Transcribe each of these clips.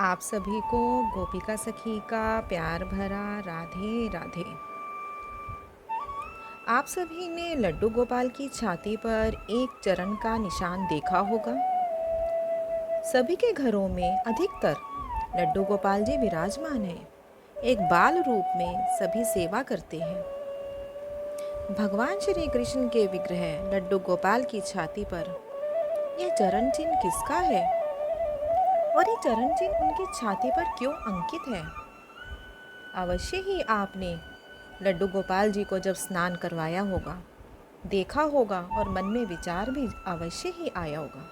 आप सभी को गोपिका सखी का प्यार भरा राधे राधे। आप सभी ने लड्डू गोपाल की छाती पर एक चरण का निशान देखा होगा। सभी के घरों में अधिकतर लड्डू गोपाल जी विराजमान हैं। एक बाल रूप में सभी सेवा करते हैं। भगवान श्री कृष्ण के विग्रह लड्डू गोपाल की छाती पर यह चरण चिन्ह किसका है और ये चरण चिन्ह उनकी छाती पर क्यों अंकित है? अवश्य ही आपने लड्डू गोपाल जी को जब स्नान करवाया होगा, देखा होगा और मन में विचार भी अवश्य ही आया होगा।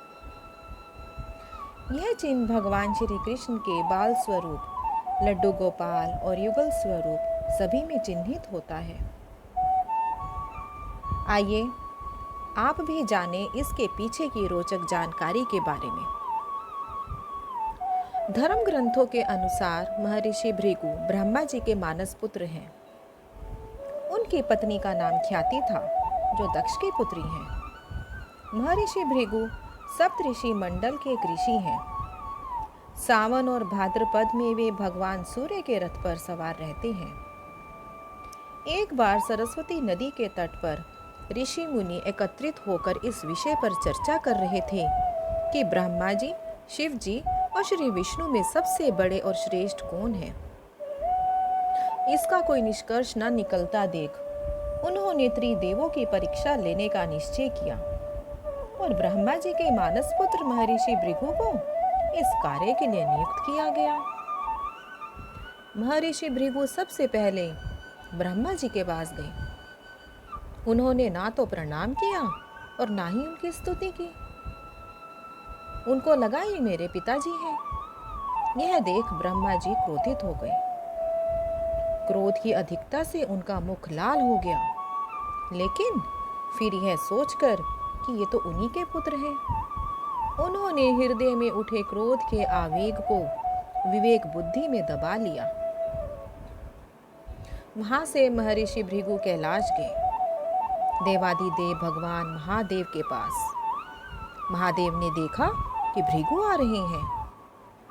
यह चिन्ह भगवान श्री कृष्ण के बाल स्वरूप लड्डू गोपाल और युगल स्वरूप सभी में चिन्हित होता है। आइए आप भी जानें इसके पीछे की रोचक जानकारी के बारे में। धर्म ग्रंथों के अनुसार महर्षि भृगु ब्रह्मा जी के मानस पुत्र हैं। उनकी पत्नी का नाम ख्याति था, जो दक्ष की पुत्री हैं। महर्षि भृगु सप्तऋषि मंडल के एक ऋषि हैं। सावन और भाद्रपद में वे भगवान सूर्य के रथ पर सवार रहते हैं। एक बार सरस्वती नदी के तट पर ऋषि मुनि एकत्रित होकर इस विषय पर चर्चा कर रहे थे कि ब्रह्मा जी, शिव जी और श्री विष्णु में सबसे बड़े और श्रेष्ठ कौन है। इसका कोई निष्कर्ष न निकलता देख उन्होंने त्रिदेवों की परीक्षा लेने का निश्चय किया और ब्रह्मा जी के मानस पुत्र महर्षि भृगु को इस कार्य के लिए नियुक्त किया गया। महर्षि भृगु सबसे पहले ब्रह्मा जी के पास गए। उन्होंने ना तो प्रणाम किया और ना ही उनकी स्तुति की। उनको लगा ये मेरे पिताजी हैं। यह देख ब्रह्मा जी क्रोधित हो गए। क्रोध की अधिकता से उनका मुख लाल हो गया, लेकिन फिर यह सोचकर कि ये तो उन्हीं के पुत्र हैं, उन्होंने हृदय में उठे क्रोध के आवेग को विवेक बुद्धि में दबा लिया। वहां से महर्षि भृगु कैलाश गए, देवादिदेव भगवान महादेव के पास। महादेव ने देखा कि भृगु आ रहे हैं,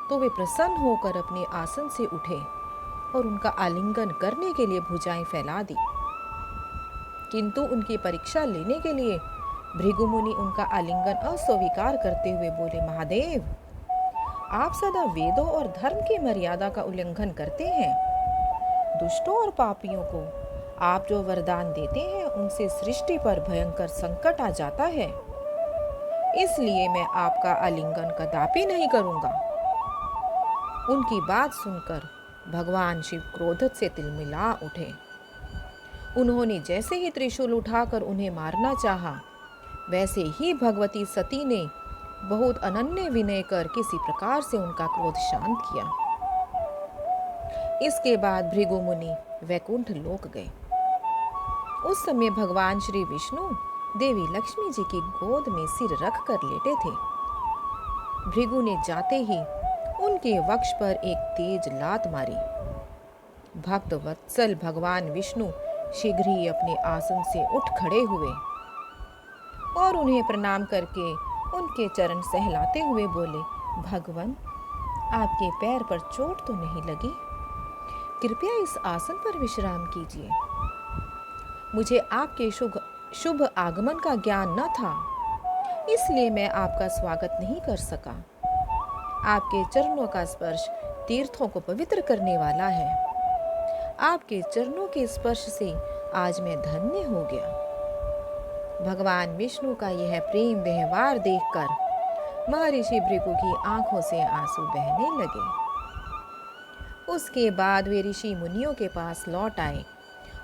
तो वे प्रसन्न होकर अपने आसन से उठे और उनका आलिंगन करने के लिए भुजाएं फैला दी। किंतु उनकी परीक्षा लेने के लिए भृगु मुनि उनका आलिंगन अस्वीकार करते हुए बोले, महादेव, आप सदा वेदों और धर्म की मर्यादा का उल्लंघन करते हैं। दुष्टों और पापियों को आप जो वरदान देते हैं उनसे सृष्टि पर भयंकर संकट आ जाता है, इसलिए मैं आपका आलिंगन कदापि नहीं करूंगा। उनकी बात सुनकर भगवान शिव क्रोध से तिलमिला उठे। उन्होंने जैसे ही त्रिशूल उठाकर उन्हें मारना चाहा, वैसे ही भगवती सती ने बहुत अनन्य विनय कर किसी प्रकार से उनका क्रोध शांत किया। इसके बाद भृगु मुनि वैकुंठ लोक गए। उस समय भगवान श्री विष्णु देवी लक्ष्मी जी की गोद में सिर रख कर लेटे थे। भृगु ने जाते ही उनके वक्ष पर एक तेज लात मारी। भक्त वत्सल भगवान विष्णु शीघ्र ही अपने आसन से उठ खड़े हुए और उन्हें प्रणाम करके उनके चरण सहलाते हुए बोले, भगवान, आपके पैर पर चोट तो नहीं लगी? कृपया इस आसन पर विश्राम कीजिए। मुझे आपके शुभ आगमन का ज्ञान न था, इसलिए मैं आपका स्वागत नहीं कर सका। आपके चरणों का स्पर्श तीर्थों को पवित्र करने वाला है। आपके चरणों के स्पर्श से आज मैं धन्य हो गया। भगवान विष्णु का यह प्रेम व्यवहार देखकर महर्षि भृगु की आंखों से आंसू बहने लगे। उसके बाद वे ऋषि मुनियों के पास लौट आए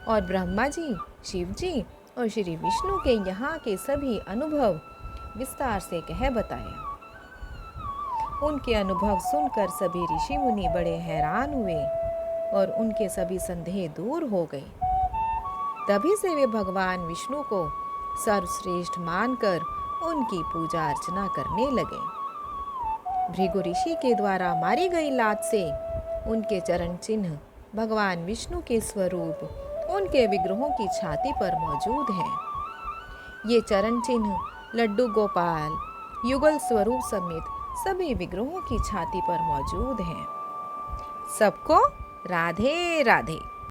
और ब्रह्मा जी, शिव जी और श्री विष्णु के यहाँ के सभी अनुभव विस्तार से कह बताया। उनके अनुभव सुनकर सभी ऋषि मुनि बड़े हैरान हुए और उनके सभी संदेह दूर हो गए। तभी से वे भगवान विष्णु को सर्वश्रेष्ठ मानकर उनकी पूजा अर्चना करने लगे। भृगु ऋषि के द्वारा मारी गई लात से उनके चरण चिन्ह भगवान विष्णु के स्वरूप उनके विग्रहों की छाती पर मौजूद है। ये चरण चिन्ह लड्डू गोपाल युगल स्वरूप समेत सभी विग्रहों की छाती पर मौजूद हैं। सबको राधे राधे।